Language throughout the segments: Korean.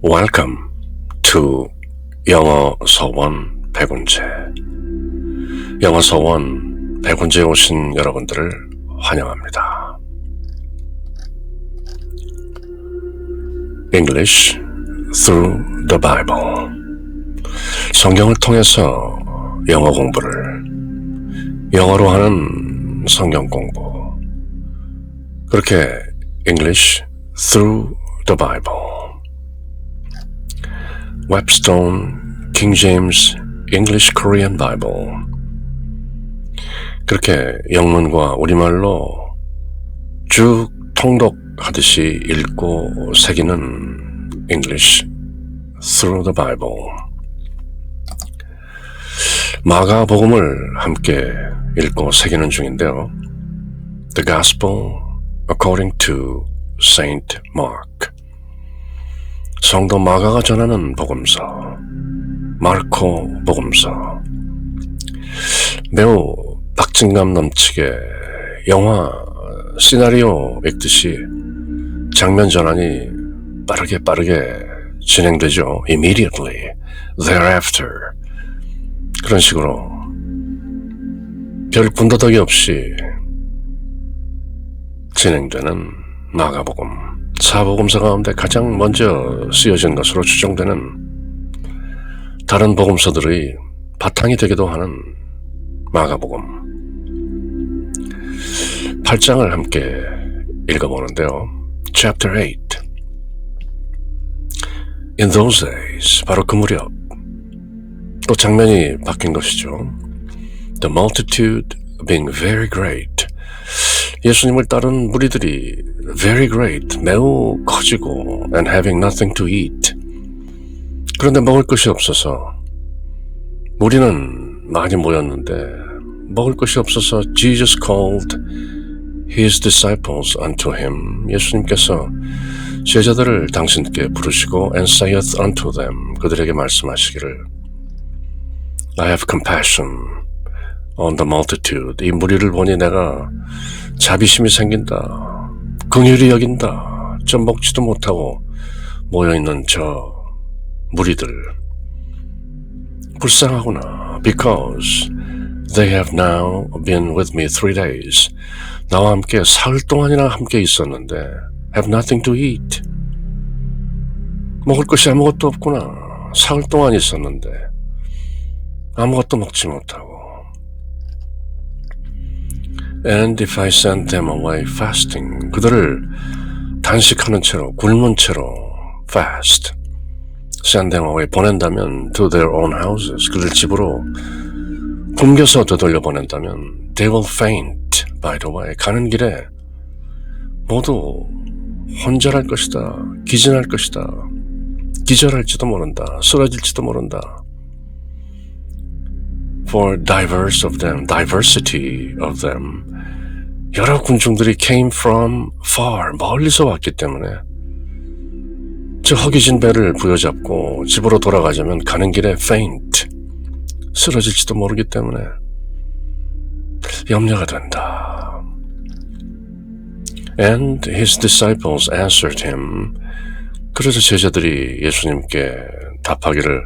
Welcome to 영어 서원 백운재. 영어 서원 백운재에 오신 여러분들을 환영합니다. English through the Bible. 성경을 통해서 영어 공부를 영어로 하는 성경 공부. 그렇게 English through the Bible. Webstone King James English Korean Bible. 그렇게 영문과 우리말로 쭉 통독하듯이 읽고 새기는 English through the Bible. 마가복음을 함께 읽고 새기는 중인데요. The Gospel according to Saint Mark. 성도 마가가 전하는 복음서, 마르코 복음서. 매우 박진감 넘치게 영화 시나리오 읽듯이 장면 전환이 빠르게 진행되죠. Immediately, thereafter. 그런 식으로 별 군더더기 없이 진행되는 마가복음. 사복음서 가운데 가장 먼저 쓰여진 것으로 추정되는 다른 복음서들의 바탕이 되기도 하는 마가복음 8장을 함께 읽어보는데요. Chapter 8. In those days, 바로 그 무렵 또 장면이 바뀐 것이죠. The multitude being very great. 예수님을 따른 무리들이 very great, 매우 커지고 and having nothing to eat. 그런데 먹을 것이 없어서 무리는 많이 모였는데 먹을 것이 없어서 Jesus called his disciples unto him. 예수님께서 제자들을 당신께 부르시고 and saith unto them. 그들에게 말씀하시기를 I have compassion on the multitude. 이 무리를 보니 내가 자비심이 생긴다. 긍휼히 여긴다. 좀 먹지도 못하고 모여있는 저 무리들. 불쌍하구나. Because they have now been with me 3 days. 나와 함께 사흘 동안이나 함께 있었는데 have nothing to eat. 먹을 것이 아무것도 없구나. 사흘 동안 있었는데 아무것도 먹지 못하고. And if I send them away fasting, 그들을 단식하는 채로, 굶은 채로, fast, send them away, 보낸다면 to their own houses, 그들 집으로 굶겨서 되돌려 보낸다면 they will faint by the way, 가는 길에 모두 혼절할 것이다, 기진할 것이다, 기절할지도 모른다, 쓰러질지도 모른다. For diversity of them. 여러 군중들이 came from far, 멀리서 왔기 때문에 저 허기진 배를 부여잡고 집으로 돌아가자면 가는 길에 faint, 쓰러질지도 모르기 때문에 염려가 된다. And his disciples answered him. 그래서 제자들이 예수님께 답하기를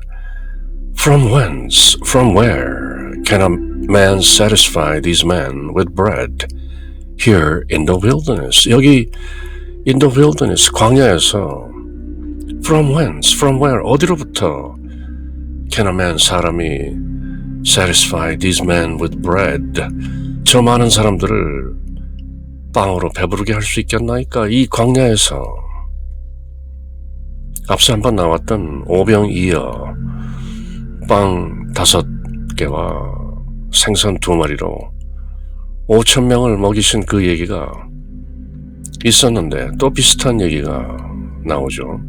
From whence, from where can a man satisfy these men with bread here in the wilderness? 여기 in the wilderness, 광야에서 from whence, from where, 어디로부터 can a man, 사람이 satisfy these men with bread? 저 많은 사람들을 빵으로 배부르게 할 수 있겠나이까? 이 광야에서 앞서 한번 나왔던 오병이어 빵 5개와 생선 2마리로 5,000명을 먹이신 그 얘기가 있었는데 또 비슷한 얘기가 나오죠.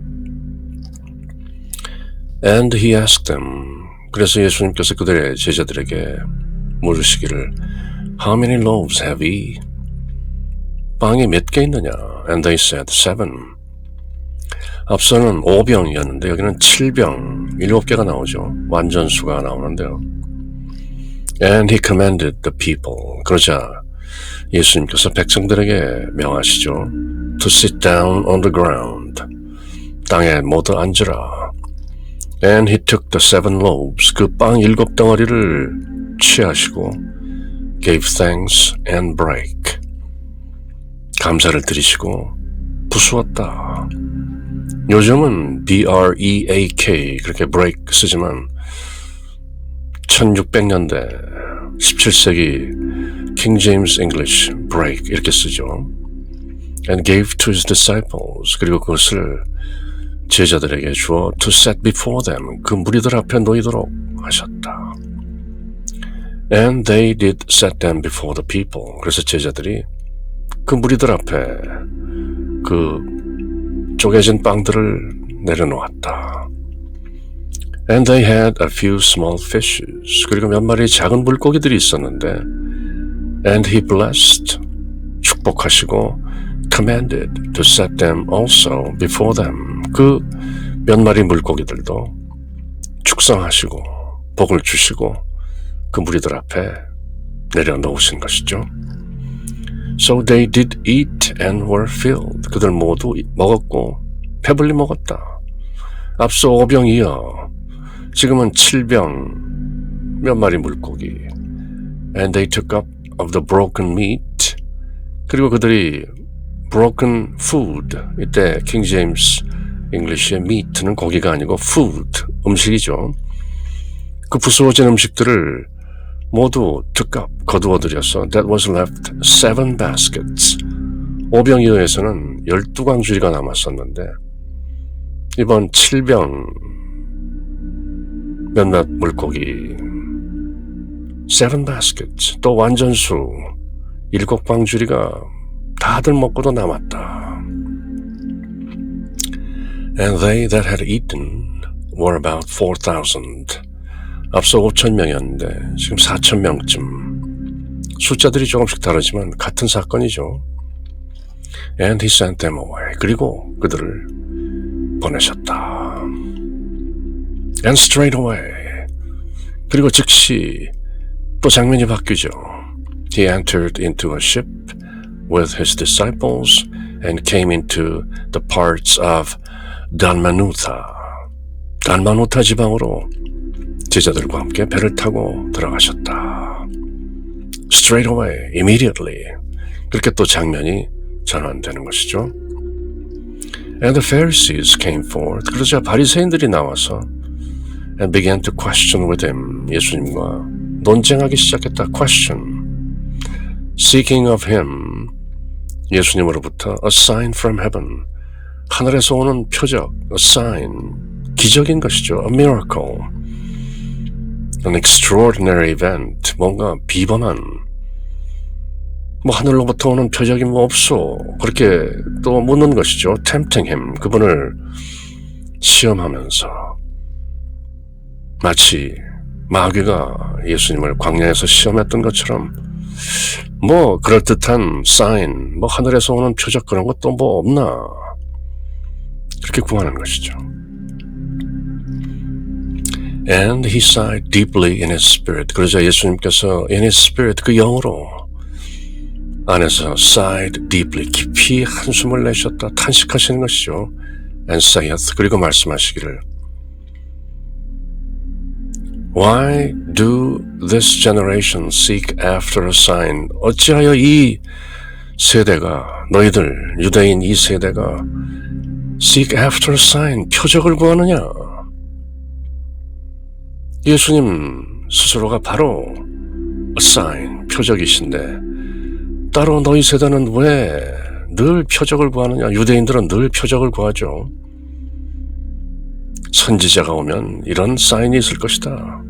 And he asked them. 그래서 예수님께서 그들의 제자들에게 물으시기를 How many loaves have ye? 빵이 몇 개 있느냐? And they said 7. 앞서는 5병이었는데 여기는 7병, 7개가 나오죠. 완전수가 나오는데요. And he commanded the people. 그러자 예수님께서 백성들에게 명하시죠. To sit down on the ground. 땅에 모두 앉으라. And he took the 7 loaves, 그 빵 7덩어리를 취하시고 gave thanks and brake, 감사를 드리시고 부수었다. 요즘은 break 그렇게 break 쓰지만 1600년대 17세기 King James English break 이렇게 쓰죠. And gave to his disciples, 그리고 그것을 제자들에게 주어 to set before them, 그 무리들 앞에 놓이도록 하셨다. And they did set them before the people, 그래서 제자들이 그 무리들 앞에 그 쪼개진 빵들을 내려놓았다. And they had a few small fishes, 그리고 몇 마리 작은 물고기들이 있었는데 And he blessed, 축복하시고 commanded to set them also before them, 그 몇 마리 물고기들도 축성하시고 복을 주시고 그 무리들 앞에 내려놓으신 것이죠. So they did eat and were filled, 그들 모두 먹었고 배불리 먹었다. 앞서 5병이여 지금은 7병 몇 마리 물고기. And they took up of the broken meat, 그리고 그들이 broken food, 이때 킹 제임스 잉글리시의 meat는 고기가 아니고 food, 음식이죠. 그 부스러진 음식들을 모두 took up, 거두어들여서 that was left 7 baskets, 5병이어에서는 12광주리가 남았었는데 이번 7병 몇몇 물고기 7 baskets, 또 완전수 7광주리가 다들 먹고도 남았다. And they that had eaten were about 4,000. 앞서 5,000명이었는데 지금 4,000명쯤. 숫자들이 조금씩 다르지만 같은 사건이죠. And he sent them away. 그리고 그들을 보내셨다. And straight away. 그리고 즉시 또 장면이 바뀌죠. He entered into a ship with his disciples and came into the parts of 달마누타. 달마누타 지방으로 제자들과 함께 배를 타고 들어가셨다. Straight away, immediately. 그렇게 또 장면이 전환되는 것이죠. And the Pharisees came forth. 그러자 바리새인들이 나와서 and began to question with him. 예수님과 논쟁하기 시작했다. Question. Seeking of him. 예수님으로부터 a sign from heaven. 하늘에서 오는 표적, a sign. 기적인 것이죠. A miracle. An extraordinary event. 뭔가 비범한. 뭐 하늘로부터 오는 표적이 뭐 없소. 그렇게 또 묻는 것이죠. Tempting him. 그분을 시험하면서 마치 마귀가 예수님을 광야에서 시험했던 것처럼 뭐 그럴듯한 사인, 뭐 하늘에서 오는 표적 그런 것도 뭐 없나 그렇게 구하는 것이죠. And he sighed deeply in his spirit. 그러자 예수님께서 in his spirit, 그 영으로 안에서 sighed deeply, 깊이 한숨을 내셨다, 탄식하시는 것이죠. And saith, 그리고 말씀하시기를 Why do this generation seek after a sign? 어찌하여 이 세대가, 너희들 유대인 이 세대가 seek after a sign, 표적을 구하느냐? 예수님 스스로가 바로 a sign, 표적이신데 따로 너희 세대는 왜 늘 표적을 구하느냐? 유대인들은 늘 표적을 구하죠. 선지자가 오면 이런 사인이 있을 것이다.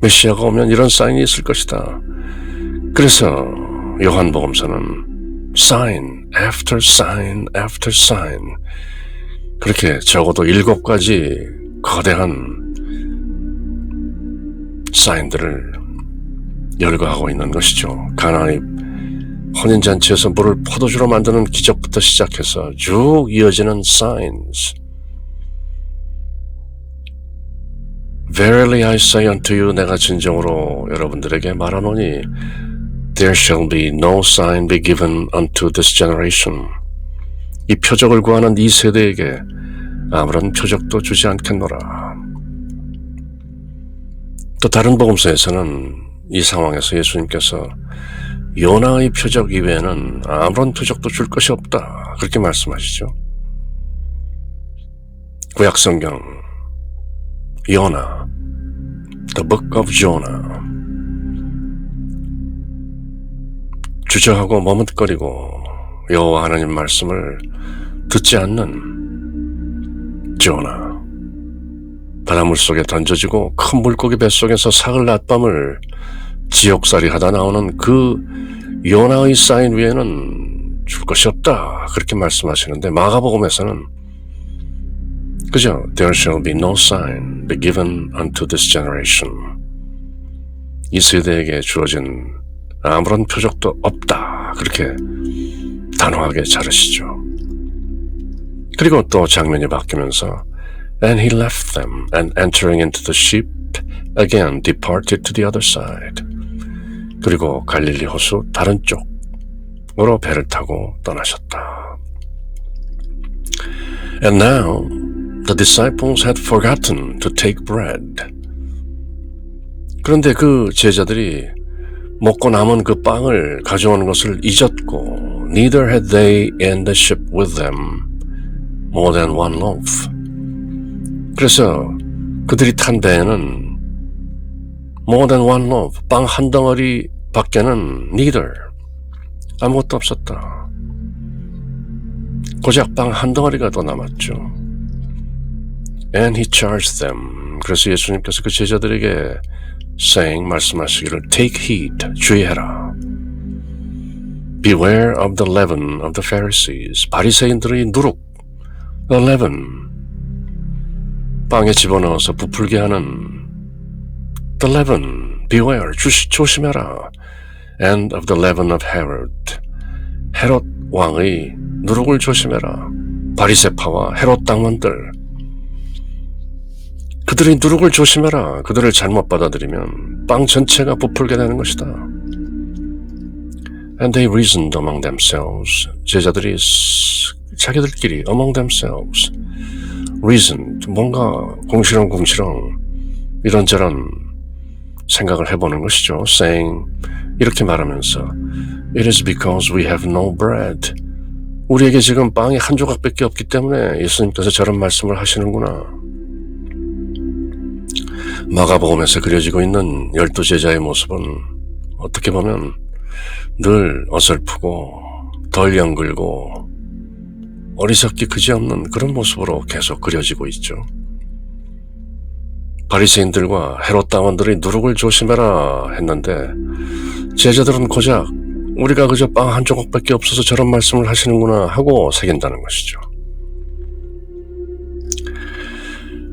메시아가 오면 이런 사인이 있을 것이다. 그래서 요한복음서는 sign after sign after sign, 그렇게 적어도 7가지 거대한 사인들을 열거하고 있는 것이죠. 가나안의 혼인잔치에서 물을 포도주로 만드는 기적부터 시작해서 쭉 이어지는 signs. Verily I say unto you, 내가 진정으로 여러분들에게 말하노니 There shall be no sign be given unto this generation. 이 표적을 구하는 이 세대에게 아무런 표적도 주지 않겠노라. 또 다른 복음서에서는 이 상황에서 예수님께서 요나의 표적 이외에는 아무런 표적도 줄 것이 없다. 그렇게 말씀하시죠. 구약성경 요나, The Book of Jonah. 주저하고 머뭇거리고 여호와 하나님 말씀을 듣지 않는 조나. 바닷물 속에 던져지고 큰 물고기 뱃속에서 사흘 낮밤을 지옥살이 하다 나오는 그 요나의 사인 위에는 줄 것이 없다. 그렇게 말씀하시는데 마가복음에서는 그죠? There shall be no sign be given unto this generation. 이 세대에게 주어진 아무런 표적도 없다. 그렇게 단호하게 자르시죠. 그리고 또 장면이 바뀌면서 And he left them and entering into the ship again departed to the other side. 그리고 갈릴리 호수 다른 쪽으로 배를 타고 떠나셨다. And now the disciples had forgotten to take bread. 그런데 그 제자들이 먹고 남은 그 빵을 가져오는 것을 잊었고 Neither had they in the ship with them more than one loaf. 그래서 그들이 탄 배에는 more than one loaf, 빵 한 덩어리 밖에는 neither, 아무것도 없었다. 고작 빵 한 덩어리가 더 남았죠. And he charged them. 그래서 예수님께서 그 제자들에게 saying, 말씀하시기를 take heed, 주의해라. Beware of the leaven of the Pharisees. 바리새인들의 누룩, the leaven. 빵에 집어넣어서 부풀게 하는 the leaven, beware, 조심해라. And of the leaven of Herod. 헤롯 왕의 누룩을 조심해라. 바리새파와 헤롯 당원들. 그들의 누룩을 조심해라. 그들을 잘못 받아들이면 빵 전체가 부풀게 되는 것이다. And they reasoned among themselves. 제자들이 자기들끼리 among themselves reasoned, 뭔가 궁시렁궁시렁 이런저런 생각을 해보는 것이죠. saying, 이렇게 말하면서 It is because we have no bread. 우리에게 지금 빵이 한 조각밖에 없기 때문에 예수님께서 저런 말씀을 하시는구나. 마가복음에서 그려지고 있는 12 제자의 모습은 어떻게 보면 늘 어설프고 덜 연글고 어리석기 그지없는 그런 모습으로 계속 그려지고 있죠. 바리새인들과 헤롯 당원들이 누룩을 조심해라 했는데 제자들은 고작 우리가 그저 빵 한 조각밖에 없어서 저런 말씀을 하시는구나 하고 새긴다는 것이죠.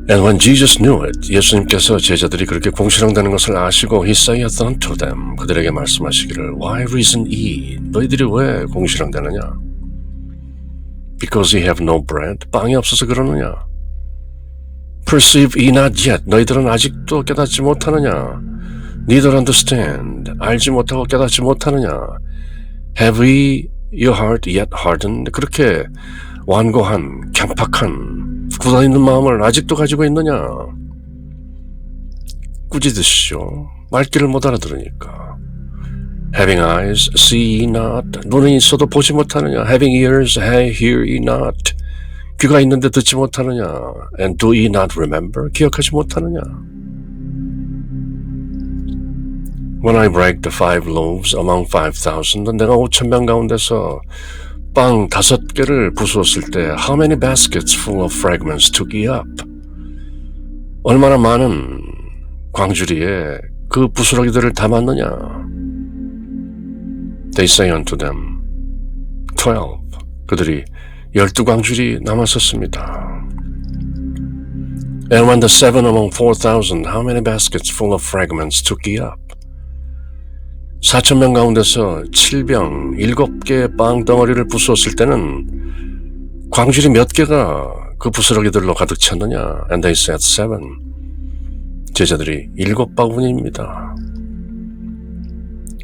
And when Jesus knew it, 예수님께서 제자들이 그렇게 궁시렁대는 것을 아시고 He saith unto them, 그들에게 말씀하시기를 Why reason ye? 너희들이 왜 궁시렁대느냐? Because ye have no bread, 빵이 없어서 그러느냐? Perceive ye not yet, 너희들은 아직도 깨닫지 못하느냐? Neither understand, 알지 못하고 깨닫지 못하느냐? Have ye your heart yet hardened? 그렇게 완고한, 강팍한, 굳어있는 마음을 아직도 가지고 있느냐? 꾸짖으시죠. 말귀를 못 알아들으니까. Having eyes, see ye not. 눈이 있어도 보지 못하느냐? Having ears, hear ye not. 귀가 있는데 듣지 못하느냐? And do ye not remember? 기억하지 못하느냐? When I break the 5 loaves among 5,000, 내가 5,000명 가운데서 빵 5개를 부수었을 때 How many baskets full of fragments took ye up? 얼마나 많은 광주리에 그 부스러기들을 담았느냐? They say unto them, 12. 그들이 12광주리 남았었습니다. And when the 7 among 4,000, how many baskets full of fragments took ye up? 4,000명 가운데서 7병 7개의 빵 덩어리를 부수었을 때는 광주리 몇 개가 그 부스러기들로 가득 찼느냐? And they said 7. 제자들이 7바구니입니다.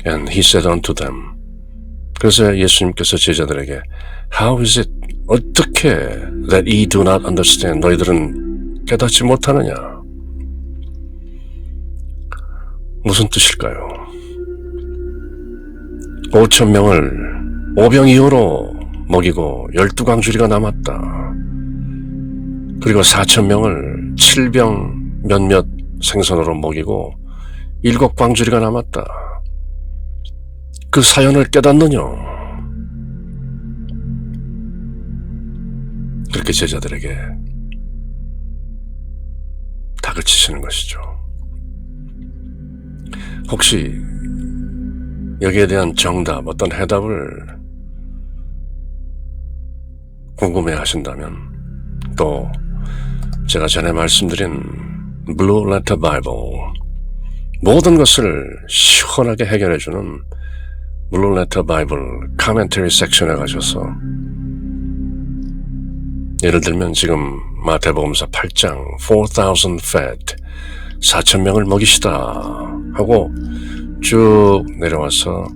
And he said unto them. 그래서 예수님께서 제자들에게 How is it? 어떻게 that ye do not understand? 너희들은 깨닫지 못하느냐? 무슨 뜻일까요? 5,000명을 5병 이후로 먹이고 12광주리가 남았다. 그리고 4,000명을 7병 몇몇 생선으로 먹이고 7광주리가 남았다. 그 사연을 깨닫느냐? 그렇게 제자들에게 다그치시는 것이죠. 혹시 여기에 대한 정답, 어떤 해답을 궁금해 하신다면 또 제가 전에 말씀드린 Blue Letter Bible, 모든 것을 시원하게 해결해주는 Blue Letter Bible Commentary 섹션에 가셔서 예를 들면 지금 마태복음서 8장 4,000 fed 4,000명을 먹이시다 하고 쭉 내려와서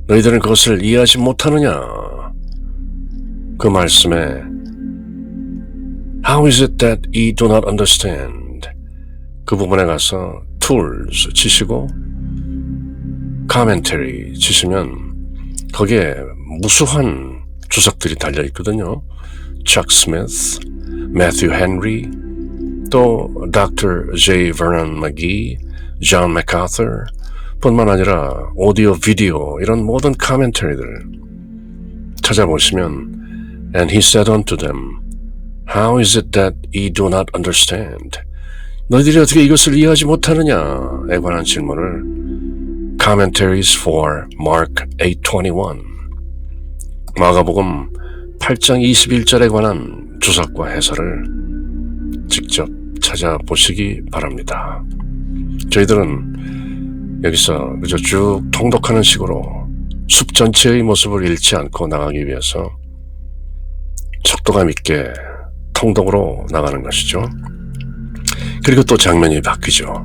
너희들은 그것을 이해하지 못하느냐? 그 말씀에 How is it that ye do not understand? 그 부분에 가서 tools 치시고 commentary 치시면 거기에 무수한 주석들이 달려 있거든요. Chuck Smith, Matthew Henry, 또 Dr. J. Vernon McGee, John MacArthur 뿐만 아니라 오디오, 비디오 이런 모든 commentary들 찾아보시면 And he said unto them, How is it that ye do not understand? 너희들이 어떻게 이것을 이해하지 못하느냐에 관한 질문을 Commentaries for Mark 8:21 마가복음 8장 21절에 관한 주석과 해설을 직접 찾아보시기 바랍니다. 저희들은 여기서 그저 쭉 통독하는 식으로 숲 전체의 모습을 잃지 않고 나가기 위해서 속도감 있게 통독으로 나가는 것이죠. 그리고 또 장면이 바뀌죠.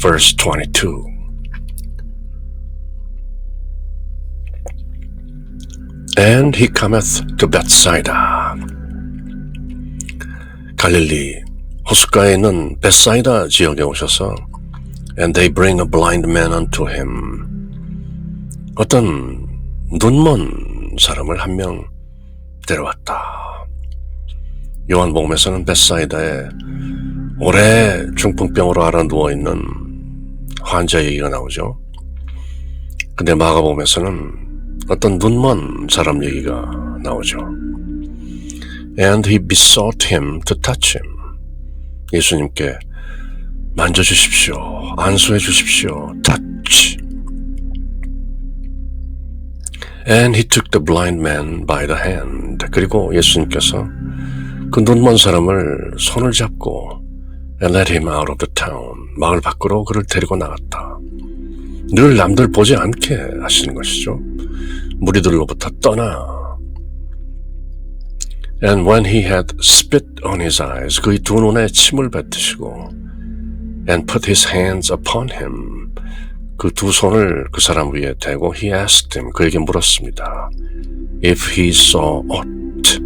Verse 22 And he cometh to Bethsaida. 갈릴리 호숫가에 있는 베사이다 지역에 오셔서 And they bring a blind man unto him. 어떤 눈먼 사람을 한 명 데려왔다. 요한복음에서는 베사이다에 오래 중풍병으로 앓아 누워있는 환자 얘기가 나오죠. 근데 마가복음에서는 어떤 눈먼 사람 얘기가 나오죠. And he besought him to touch him. 예수님께 만져주십시오. 안수해 주십시오. touch. And he took the blind man by the hand. 그리고 예수님께서 그 눈먼 사람을 손을 잡고 and let him out of the town. 마을 밖으로 그를 데리고 나갔다. 늘 남들 보지 않게 하시는 것이죠. 무리들로부터 떠나. And when he had spit on his eyes, 그의 두 눈에 침을 뱉으시고 and put his hands upon him, 그 두 손을 그 사람 위에 대고 he asked him, 그에게 물었습니다. If he saw aught,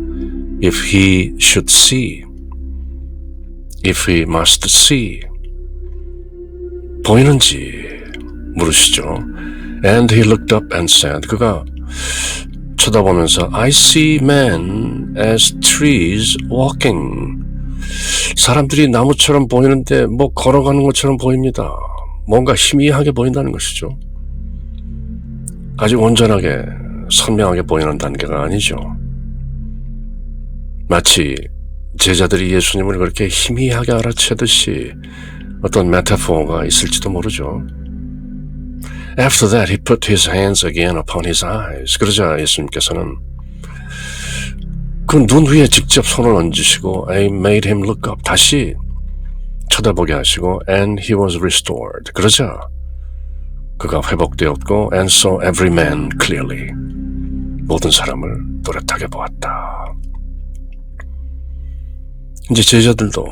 if he should see, if he must see, 보이는지 물으시죠. And he looked up and said, 그가 쳐다보면서 I see men as trees walking. 사람들이 나무처럼 보이는데 뭐 걸어가는 것처럼 보입니다. 뭔가 희미하게 보인다는 것이죠. 아직 온전하게 선명하게 보이는 단계가 아니죠. 마치 제자들이 예수님을 그렇게 희미하게 알아채듯이 어떤 메타포가 있을지도 모르죠. After that, he put his hands again upon his eyes. 그러자 예수님께서는 그 눈 위에 직접 손을 얹으시고 I made him look up. 다시 쳐다보게 하시고 and he was restored. 그러자 그가 회복되었고 and saw every man clearly. 모든 사람을 또렷하게 보았다. 이제 제자들도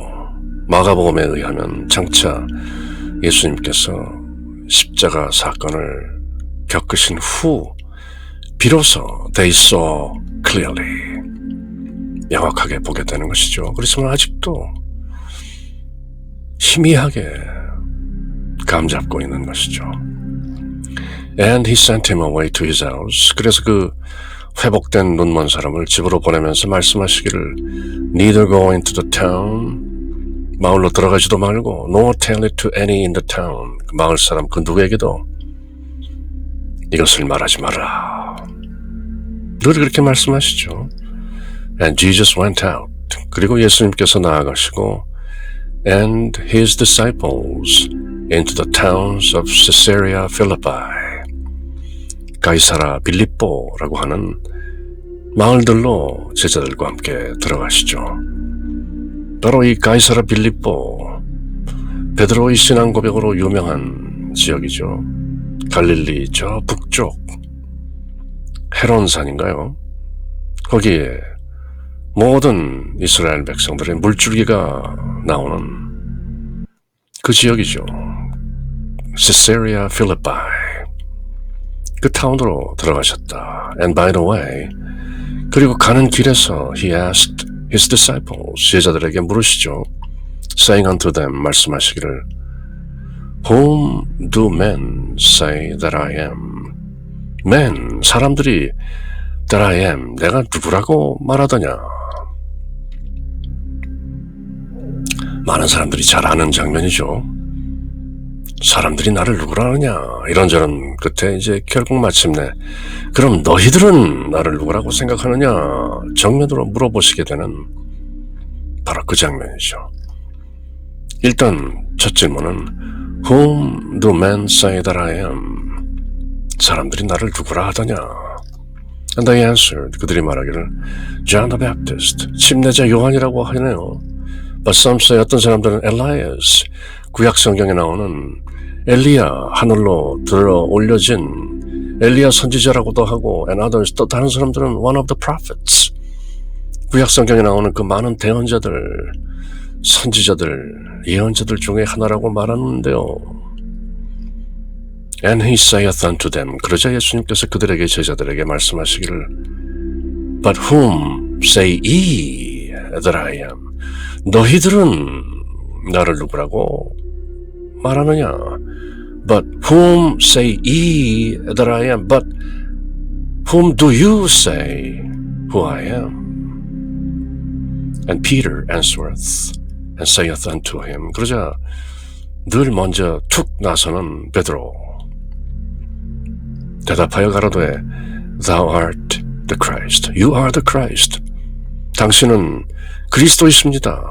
마가복음에 의하면 장차 예수님께서 십자가 사건을 겪으신 후 비로소 they saw clearly 명확하게 보게 되는 것이죠. 그렇지만 아직도 희미하게 감잡고 있는 것이죠. And he sent him away to his house. 그래서 그 회복된 눈먼 사람을 집으로 보내면서 말씀하시기를 Neither go into the town. 마을로 들어가지도 말고 nor tell it to any in the town. 그 마을 사람 그 누구에게도 이것을 말하지 마라. 늘 그렇게 말씀하시죠. And Jesus went out. 그리고 예수님께서 나아가시고 and his disciples into the towns of Caesarea Philippi. 가이사라 빌립보라고 하는 마을들로 제자들과 함께 들어가시죠. 바로 이 가이사라 빌립보, 베드로의 신앙 고백으로 유명한 지역이죠. 갈릴리 저 북쪽 헤론산인가요? 거기에 모든 이스라엘 백성들의 물줄기가 나오는 그 지역이죠. Caesarea Philippi. 그 타운으로 들어가셨다. And by the way, 그리고 가는 길에서 he asked his disciples, 제자들에게 물으시죠. saying unto them, 말씀하시기를 Whom do men say that I am? Men, 사람들이 that I am, 내가 누구라고 말하더냐? 많은 사람들이 잘 아는 장면이죠. 사람들이 나를 누구라 하느냐 이런저런 끝에 이제 결국 마침내 그럼 너희들은 나를 누구라고 생각하느냐 정면으로 물어보시게 되는 바로 그 장면이죠. 일단 첫 질문은 Whom do men say that I am? 사람들이 나를 누구라 하더냐? And they answered, 그들이 말하기를 John the Baptist, 침례자 요한이라고 하네요. But some say, 어떤 사람들은 Elias, 구약 성경에 나오는 엘리야, 하늘로 들어 올려진 엘리야 선지자라고도 하고 and others, 또 다른 사람들은 one of the prophets, 구약 성경에 나오는 그 많은 대언자들, 선지자들, 예언자들 중에 하나라고 말하는데요. And he saith unto them, 그러자 예수님께서 그들에게 제자들에게 말씀하시기를 But whom say ye that I am? 너희들은 나를 누구라고 말하느냐? But whom say ye that I am? But whom do you say who I am? And Peter answereth and saith unto him. 그러자 늘 먼저 툭 나서는 베드로 대답하여 가로되 Thou art the Christ. You are the Christ. 당신은 그리스도이십니다.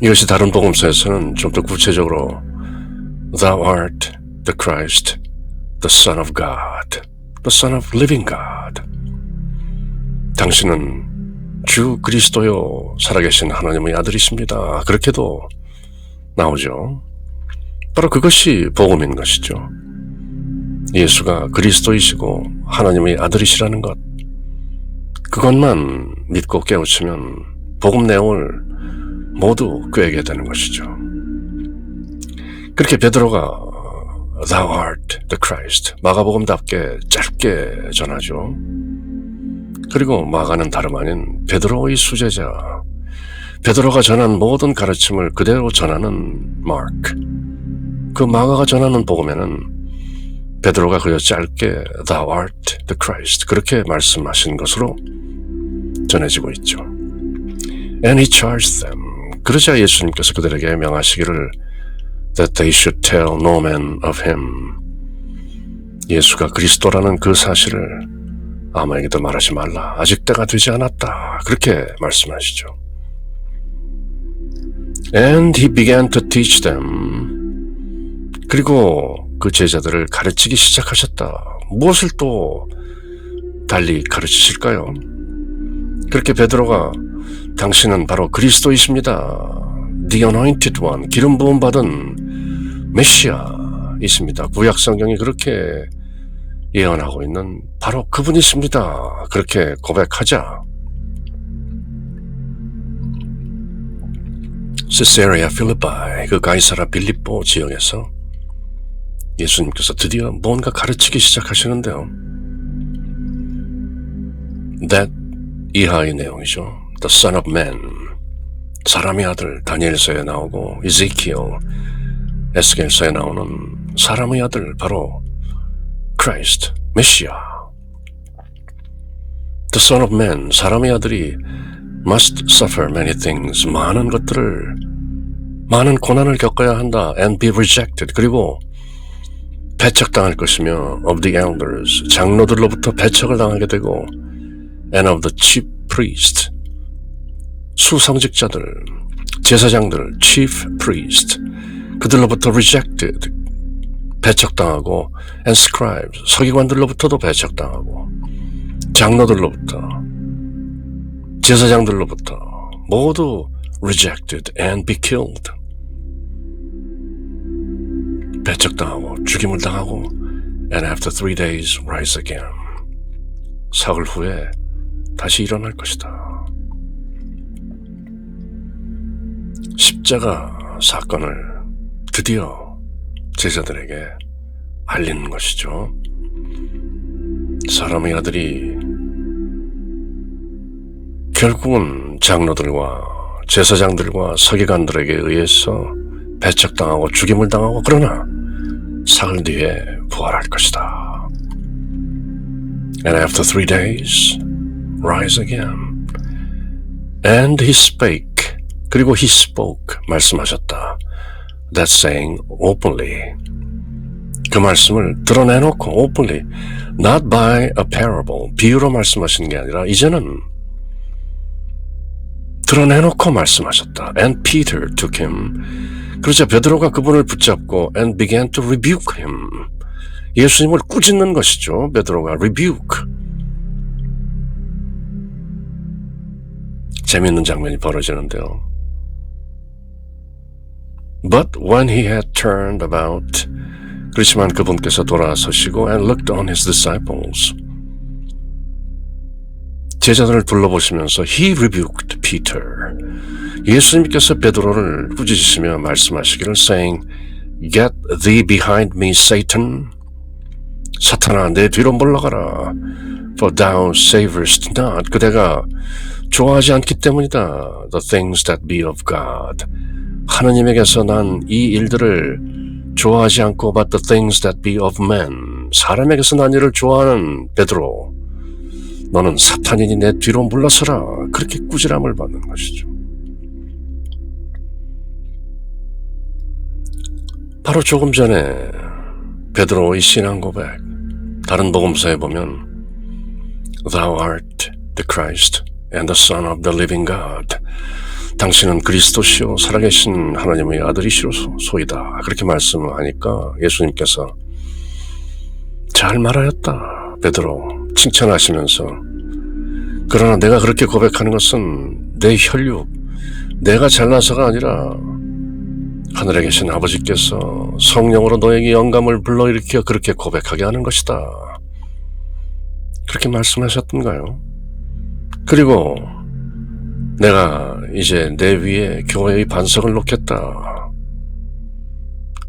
이것이 다른 복음서에서는 좀 더 구체적으로 Thou art the Christ, the Son of God, the Son of living God. 당신은 주 그리스도요 살아계신 하나님의 아들이십니다. 그렇게도 나오죠. 바로 그것이 복음인 것이죠. 예수가 그리스도이시고 하나님의 아들이시라는 것, 그것만 믿고 깨우치면 복음 내용을 모두 꿰게 되는 것이죠. 그렇게 베드로가 Thou art the Christ, 마가복음답게 짧게 전하죠. 그리고 마가는 다름 아닌 베드로의 수제자, 베드로가 전한 모든 가르침을 그대로 전하는 마크, 그 마가가 전하는 복음에는 베드로가 그저 짧게 Thou art the Christ 그렇게 말씀하신 것으로 전해지고 있죠. And he charged them. 그러자 예수님께서 그들에게 명하시기를 that they should tell no man of him. 예수가 그리스도라는 그 사실을 아무에게도 말하지 말라. 아직 때가 되지 않았다. 그렇게 말씀하시죠. And he began to teach them. 그리고 그 제자들을 가르치기 시작하셨다. 무엇을 또 달리 가르치실까요? 그렇게 베드로가 당신은 바로 그리스도이십니다. The anointed one, 기름 부음 받은 메시아이십니다. 구약 성경이 그렇게 예언하고 있는 바로 그분이십니다. 그렇게 고백하자 세사리아 필리포, 그 가이사라 빌립보 지역에서 예수님께서 드디어 뭔가 가르치기 시작하시는데요. That 이하의 내용이죠. The Son of Man, 사람의 아들, 다니엘서에 나오고 이세키엘, 에스겔서에 나오는 사람의 아들, 바로 Christ, 메시아. The Son of Man, 사람의 아들이 must suffer many things, 많은 고난을 겪어야 한다. And be rejected, 그리고 배척당할 것이며 of the elders, 장로들로부터 배척을 당하게 되고 and of the chief priest, 수성직자들, 제사장들, chief priest, 그들로부터 rejected, 배척당하고 and scribes, 서기관들로부터도 배척당하고 장로들로부터, 제사장들로부터 모두 rejected and be killed, 배척당하고 죽임을 당하고 and after 3 days rise again, 사흘 후에 다시 일어날 것이다. 십자가 사건을 드디어 제자들에게 알리는 것이죠. 사람의 아들이 결국은 장로들과 제사장들과 서기관들에게 의해서 배척당하고 죽임을 당하고 그러나 사흘 뒤에 부활할 것이다. And after 3 days, rise again. And he spake, 그리고 he spoke, 말씀하셨다. That saying openly, 그 말씀을 드러내놓고 openly, not by a parable, 비유로 말씀하시는 게 아니라 이제는 드러내놓고 말씀하셨다. And Peter took him, 그러자 베드로가 그분을 붙잡고 and began to rebuke him, 예수님을 꾸짖는 것이죠. 베드로가 rebuke. 재미있는 장면이 벌어지는데요. But when he had turned about, 그렇지만 그분께서 돌아서시고 and looked on his disciples, 제자들을 둘러보시면서 he rebuked Peter, 예수님께서 베드로를 꾸짖으시며 말씀하시기를 saying, Get thee behind me, Satan. 사탄아, 내 뒤로 물러가라. For thou savorest not, 그대가 좋아하지 않기 때문이다. The things that be of God, 하느님에게서 난 이 일들을 좋아하지 않고 but the things that be of men, 사람에게서 난 일을 좋아하는 베드로, 너는 사탄이니 내 뒤로 물러서라. 그렇게 꾸지람을 받는 것이죠. 바로 조금 전에 베드로의 신앙 고백, 다른 복음서에 보면 Thou art the Christ and the Son of the living God, 당신은 그리스도시요 살아계신 하나님의 아들이시로소이다. 그렇게 말씀하니까 예수님께서 잘 말하였다 베드로, 칭찬하시면서, 그러나 내가 그렇게 고백하는 것은 내 혈육, 내가 잘나서가 아니라 하늘에 계신 아버지께서 성령으로 너에게 영감을 불러일으켜 그렇게 고백하게 하는 것이다. 그렇게 말씀하셨던가요? 그리고 내가 이제 내 위에 교회의 반석을 놓겠다,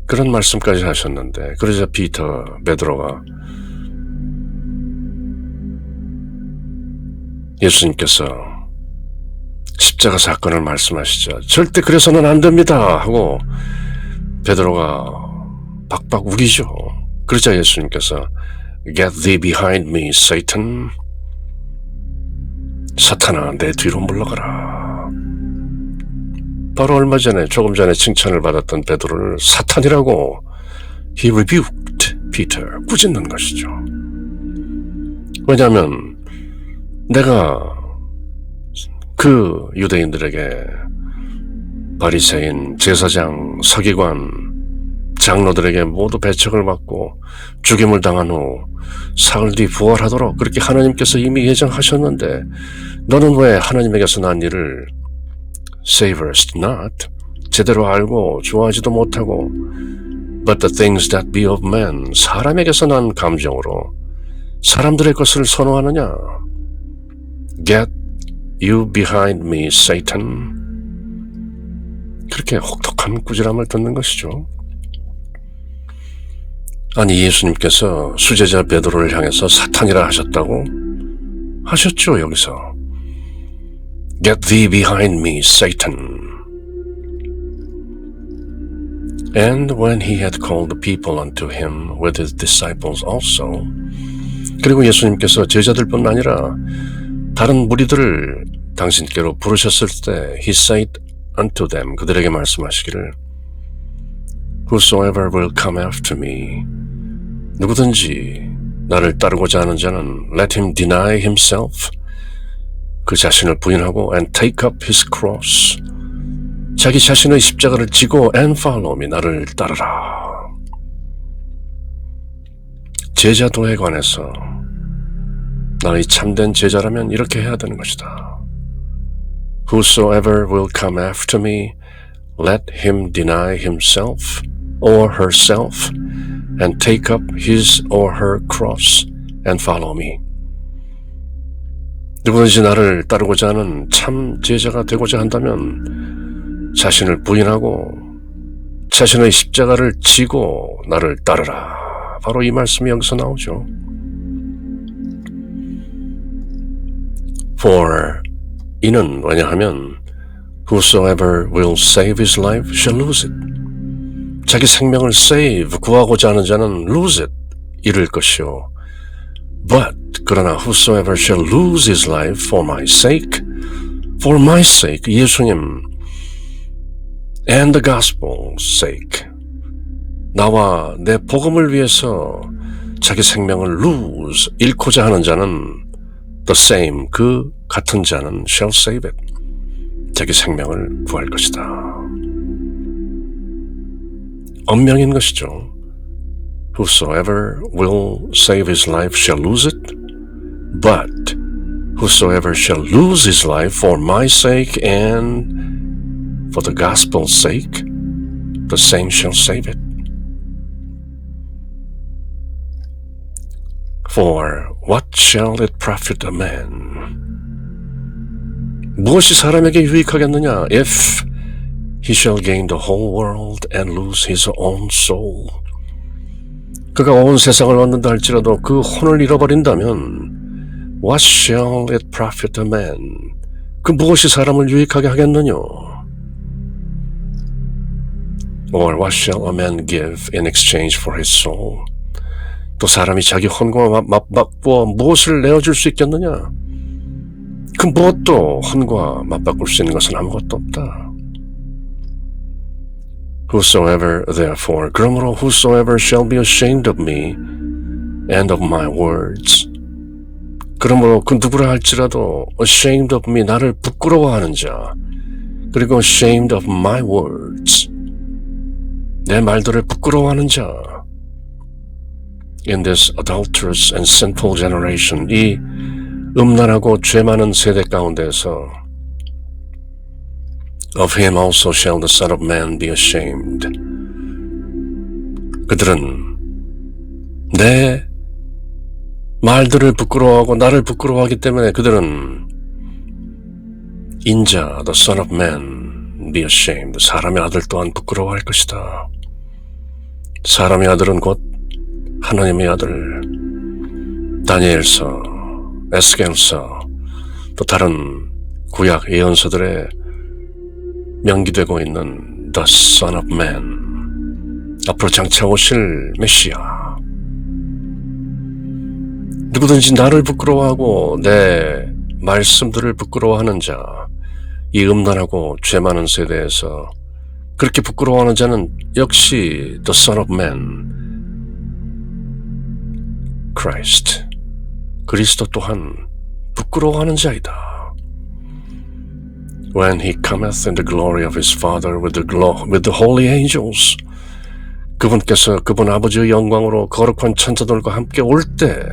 그런 말씀까지 하셨는데, 그러자 베드로가 예수님께서 십자가 사건을 말씀하시자 절대 그래서는 안 됩니다 하고 베드로가 박박 우기죠. 그러자 예수님께서 Get thee behind me, Satan. 사탄아, 내 뒤로 물러가라. 바로 얼마 전에, 조금 전에 칭찬을 받았던 베드로를 사탄이라고 he rebuked Peter, 꾸짖는 것이죠. 왜냐하면 내가 그 유대인들에게 바리새인, 제사장, 서기관, 장로들에게 모두 배척을 받고 죽임을 당한 후 사흘 뒤 부활하도록 그렇게 하나님께서 이미 예정하셨는데, 너는 왜 하나님에게서 난 일을 savorest not, 제대로 알고 좋아하지도 못하고 but the things that be of men, 사람에게서 난 감정으로 사람들의 것을 선호하느냐? Get you behind me, Satan. 그렇게 혹독한 꾸지람을 듣는 것이죠. 아니, 예수님께서 수제자 베드로를 향해서 사탄이라 하셨다고? 하셨죠, 여기서. Get thee behind me, Satan. And when he had called the people unto him with his disciples also, 그리고 예수님께서 제자들뿐 아니라 다른 무리들을 당신께로 부르셨을 때 he said unto them, 그들에게 말씀하시기를 Whosoever will come after me, 누구든지 나를 따르고자 하는 자는 let him deny himself, 그 자신을 부인하고 and take up his cross, 자기 자신의 십자가를 지고 and follow me, 나를 따르라. 제자도에 관해서 나의 참된 제자라면 이렇게 해야 되는 것이다. Whosoever will come after me, let him deny himself or herself and take up his or her cross and follow me. 누구든지 나를 따르고자 하는 참 제자가 되고자 한다면 자신을 부인하고 자신의 십자가를 지고 나를 따르라. 바로 이 말씀이 여기서 나오죠. For 이는 왜냐하면 Whosoever will save his life shall lose it. 자기 생명을 save, 구하고자 하는 자는 lose it, 잃을 것이요. But 그러나 whosoever shall lose his life for my sake, 예수님 and the gospel's sake, 나와 내 복음을 위해서 자기 생명을 lose, 잃고자 하는 자는 the same, 그 같은 자는 shall save it, 자기 생명을 구할 것이다. 언명인 것이죠. Whosoever will save his life shall lose it, but whosoever shall lose his life for my sake and for the gospel's sake, the same shall save it. For what shall it profit a man? 무엇이 사람에게 유익하겠느냐? If he shall gain the whole world and lose his own soul. 그가 온 세상을 얻는다 할지라도 그 혼을 잃어버린다면 What shall it profit a man? 그 무엇이 사람을 유익하게 하겠느냐? Or what shall a man give in exchange for his soul? 또 사람이 자기 혼과 맞바꾸어 무엇을 내어줄 수 있겠느냐? 그 무엇도 혼과 맞바꿀 수 있는 것은 아무것도 없다. Whosoever therefore, 그러므로 whosoever shall be ashamed of me and of my words, 그러므로 그 누구라 할지라도 ashamed of me, 나를 부끄러워하는 자, 그리고 ashamed of my words, 내 말들을 부끄러워하는 자, in this adulterous and sinful generation, 이 음란하고 죄 많은 세대 가운데서 Of him also shall the Son of Man be ashamed. 그들은 내 말들을 부끄러워하고 나를 부끄러워하기 때문에 그들은 인자, the Son of Man, be ashamed. 사람의 아들 또한 부끄러워할 것이다. 사람의 아들은 곧 하나님의 아들, 다니엘서, 에스겔서, 또 다른 구약 예언서들의 명기되고 있는 The Son of Man, 앞으로 장차 오실 메시아. 누구든지 나를 부끄러워하고 내 말씀들을 부끄러워하는 자, 이 음란하고 죄 많은 세대에서 그렇게 부끄러워하는 자는 역시 The Son of Man, Christ, 그리스도 또한 부끄러워하는 자이다. When he cometh in the glory of his Father with the holy angels, 그분께서 그분 아버지의 영광으로 거룩한 천사들과 함께 올 때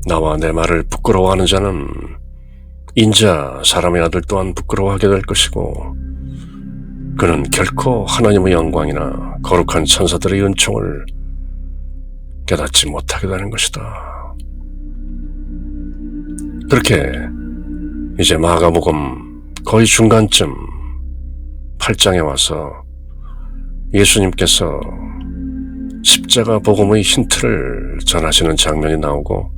나와 내 말을 부끄러워하는 자는 인자 사람의 아들 또한 부끄러워하게 될 것이고 그는 결코 하나님의 영광이나 거룩한 천사들의 은총을 깨닫지 못하게 되는 것이다. 그렇게 이제 마가복음 거의 중간쯤 8장에 와서 예수님께서 십자가 복음의 힌트를 전하시는 장면이 나오고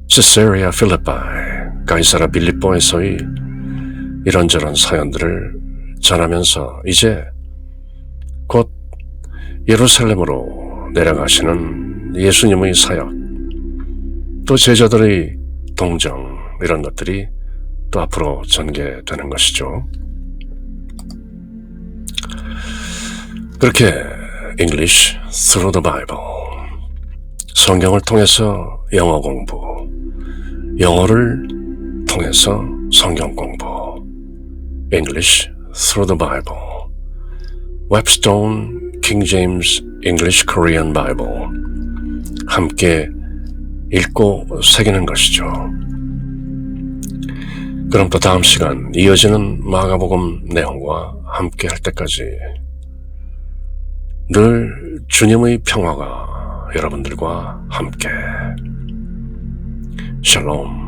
세사리아 필리포이, 가이사라 빌립보에서의 이런저런 사연들을 전하면서 이제 곧 예루살렘으로 내려가시는 예수님의 사역, 또 제자들의 동정, 이런 것들이 또 앞으로 전개되는 것이죠. 그렇게 English through the Bible, 성경을 통해서 영어 공부, 영어를 통해서 성경 공부, English through the Bible, Webstone King James English Korean Bible, 함께 읽고 새기는 것이죠. 그럼 또 다음 시간 이어지는 마가복음 내용과 함께 할 때까지 늘 주님의 평화가 여러분들과 함께. 샬롬.